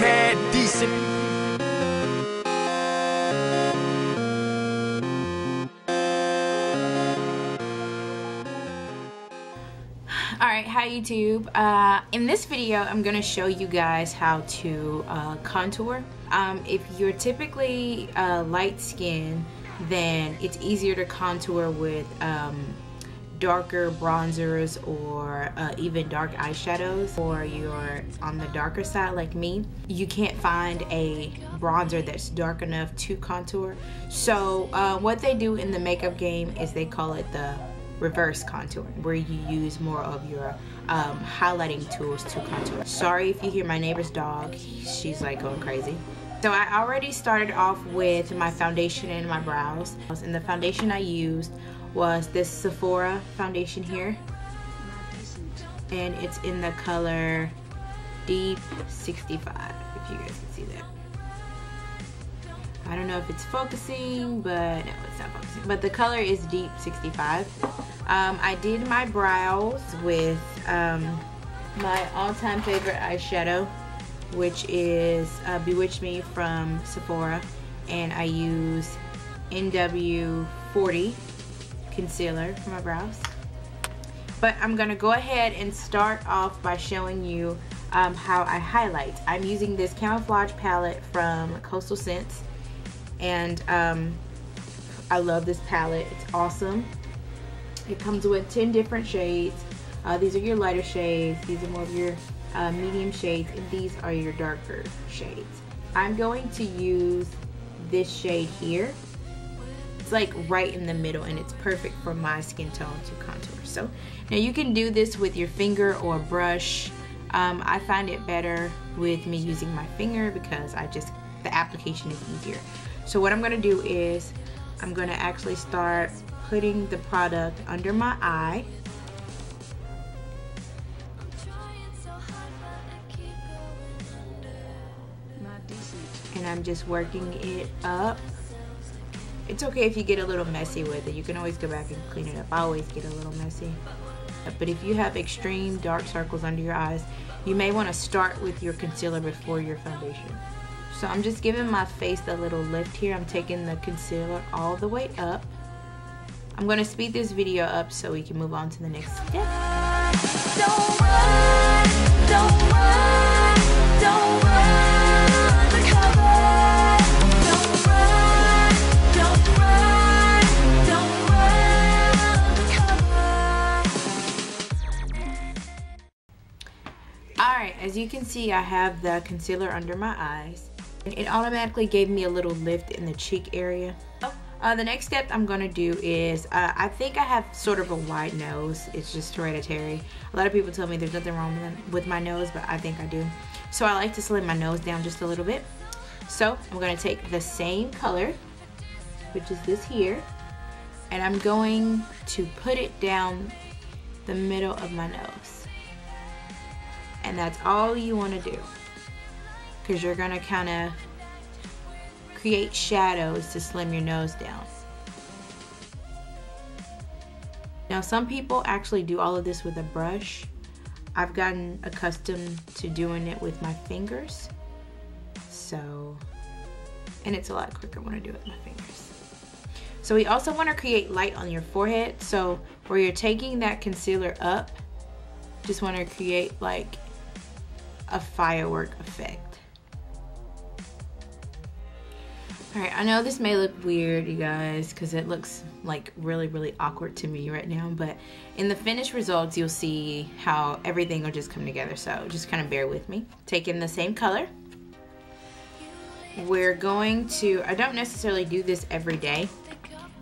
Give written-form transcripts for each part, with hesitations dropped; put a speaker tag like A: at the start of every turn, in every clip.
A: mad decent.
B: Alright, hi YouTube. In this video I'm going to show you guys how to contour. If you're typically light skin, then it's easier to contour with darker bronzers or even dark eyeshadows. Or you're on the darker side like me, you can't find a bronzer that's dark enough to contour. So what they do in the makeup game is they call it the reverse contouring, where you use more of your highlighting tools to contour. Sorry if you hear my neighbor's dog, she's like going crazy. So I already started off with my foundation and my brows, and the foundation I used was this Sephora foundation here, and it's in the color Deep 65, if you guys can see that. I don't know if it's focusing, but no, it's not focusing. But the color is Deep 65. I did my brows with my all-time favorite eyeshadow, which is Bewitched Me from Sephora, and I use NW40 concealer for my brows. But I'm gonna go ahead and start off by showing you how I highlight. I'm using this camouflage palette from Coastal Scents, and I love this palette. It's awesome. It comes with 10 different shades. These are your lighter shades, these are more of your medium shades, and these are your darker shades. I'm going to use this shade here. It's like right in the middle, and it's perfect for my skin tone to contour. So now you can do this with your finger or brush. I find it better with me using my finger because the application is easier. So what I'm going to do is I'm going to actually start putting the product under my eye. And I'm just working it up. It's okay if you get a little messy with it. You can always go back and clean it up. I always get a little messy. But if you have extreme dark circles under your eyes, you may want to start with your concealer before your foundation. So I'm just giving my face a little lift here. I'm taking the concealer all the way up. I'm going to speed this video up so we can move on to the next step.
C: Don't run, don't run, don't run the cover. Don't run, don't run, don't run the cover.
B: Alright, as you can see, I have the concealer under my eyes. It automatically gave me a little lift in the cheek area. The next step I'm going to do is, I think I have sort of a wide nose. It's just hereditary. A lot of people tell me there's nothing wrong with my nose, but I think I do. So I like to slim my nose down just a little bit. So I'm going to take the same color, which is this here, and I'm going to put it down the middle of my nose. And that's all you want to do, because you're going to kind of create shadows to slim your nose down. Now some people actually do all of this with a brush. I've gotten accustomed to doing it with my fingers. And it's a lot quicker when I do it with my fingers. So we also want to create light on your forehead. So where you're taking that concealer up, just want to create like a firework effect. Alright, I know this may look weird, you guys, because it looks like really awkward to me right now, but in the finished results you'll see how everything will just come together, so just kind of bear with me. Taking the same color, we're going to, I don't necessarily do this every day,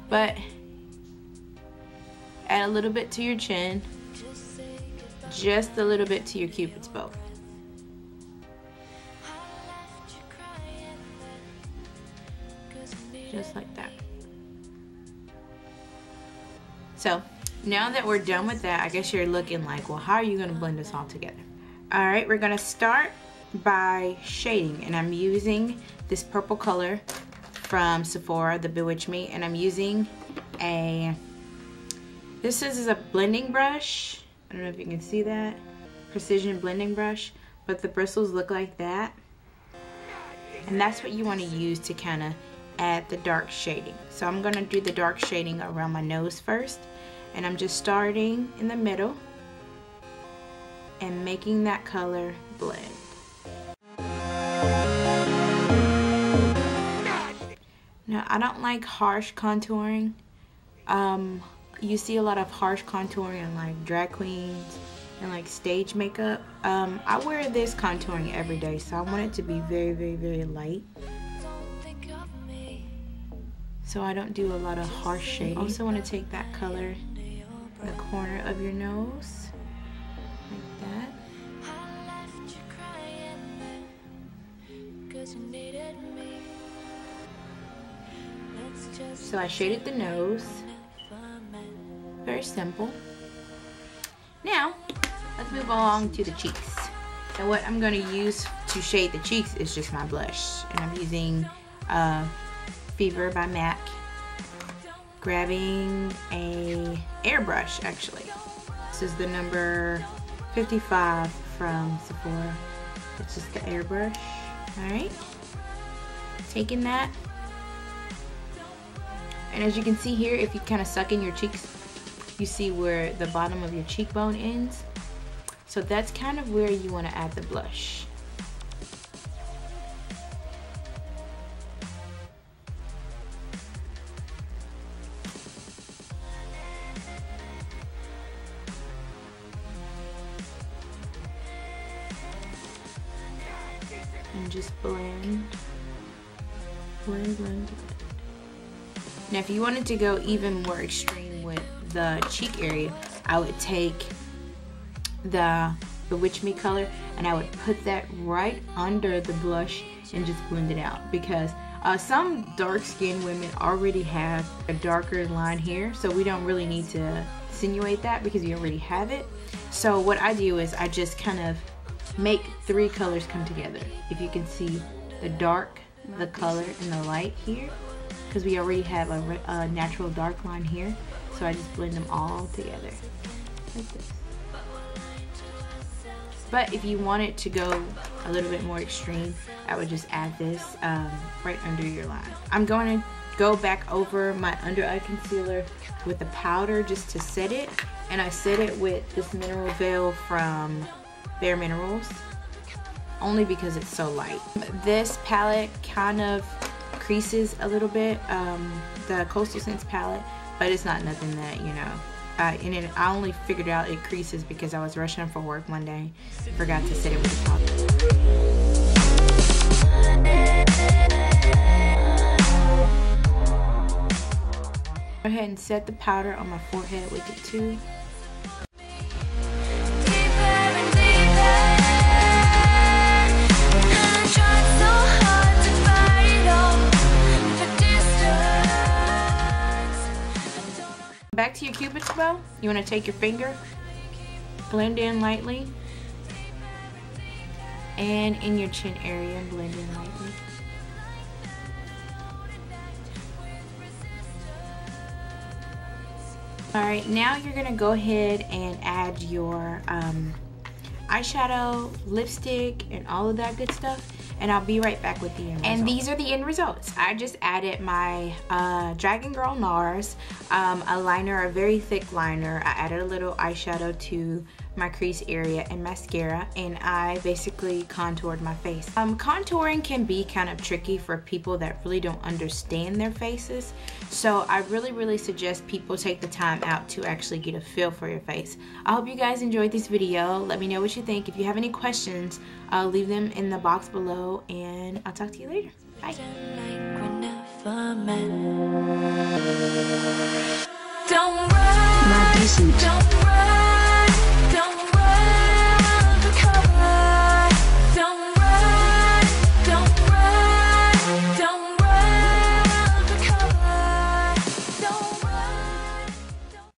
B: but add a little bit to your chin, just a little bit to your cupid's bow. Just like that. So now that we're done with that, I guess you're looking like, well, how are you going to blend this all together? All right, we're going to start by shading, and I'm using this purple color from Sephora, the Bewitched Me, and I'm using this is a blending brush. I don't know if you can see that. Precision blending brush, but the bristles look like that. And that's what you want to use to kind of add the dark shading. So I'm going to do the dark shading around my nose first. And I'm just starting in the middle and making that color blend. Now, I don't like harsh contouring. You see a lot of harsh contouring in like drag queens and like stage makeup. I wear this contouring every day, so I want it to be very, very, very light. So I don't do a lot of harsh shading. I also want to take that color in the corner of your nose, like that. So I shaded the nose. Very simple. Now, let's move along to the cheeks. And what I'm going to use to shade the cheeks is just my blush. And I'm using Fever by M.A.C. Grabbing a airbrush, actually. This is the number 55 from Sephora. It's just the airbrush. Alright. Taking that. And as you can see here, if you kind of suck in your cheeks, you see where the bottom of your cheekbone ends. So that's kind of where you want to add the blush. And just blend, blend, blend, blend. Now if you wanted to go even more extreme with the cheek area, I would take the Bewitched Me color and I would put that right under the blush and just blend it out, because some dark skinned women already have a darker line here, so we don't really need to insinuate that because you already have it. So what I do is I just kind of make three colors come together. If you can see the dark, the color, and the light here, because we already have a natural dark line here, so I just blend them all together like this. But if you wanted to go a little bit more extreme, I would just add this right under your line. I'm going to go back over my under eye concealer with a powder just to set it, and I set it with this Mineral Veil from Bare Minerals, only because it's so light. This palette kind of creases a little bit, the Coastal Scents palette, but it's not nothing that, you know, and I only figured out it creases because I was rushing for work one day, forgot to set it with the powder. Go ahead and set the powder on my forehead with it too. Back to your Cupid's bow, you want to take your finger, blend in lightly, and in your chin area, blend in lightly. Alright, now you're going to go ahead and add your eyeshadow, lipstick, and all of that good stuff. And I'll be right back with the end results. And these are the end results. I just added my Dragon Girl NARS, a liner, a very thick liner. I added a little eyeshadow to my crease area and mascara, and I basically contoured my face. Contouring can be kind of tricky for people that really don't understand their faces. So I really suggest people take the time out to actually get a feel for your face. I hope you guys enjoyed this video. Let me know what you think. If you have any questions, leave them in the box below, and I'll talk to you later. Bye.
C: Don't run,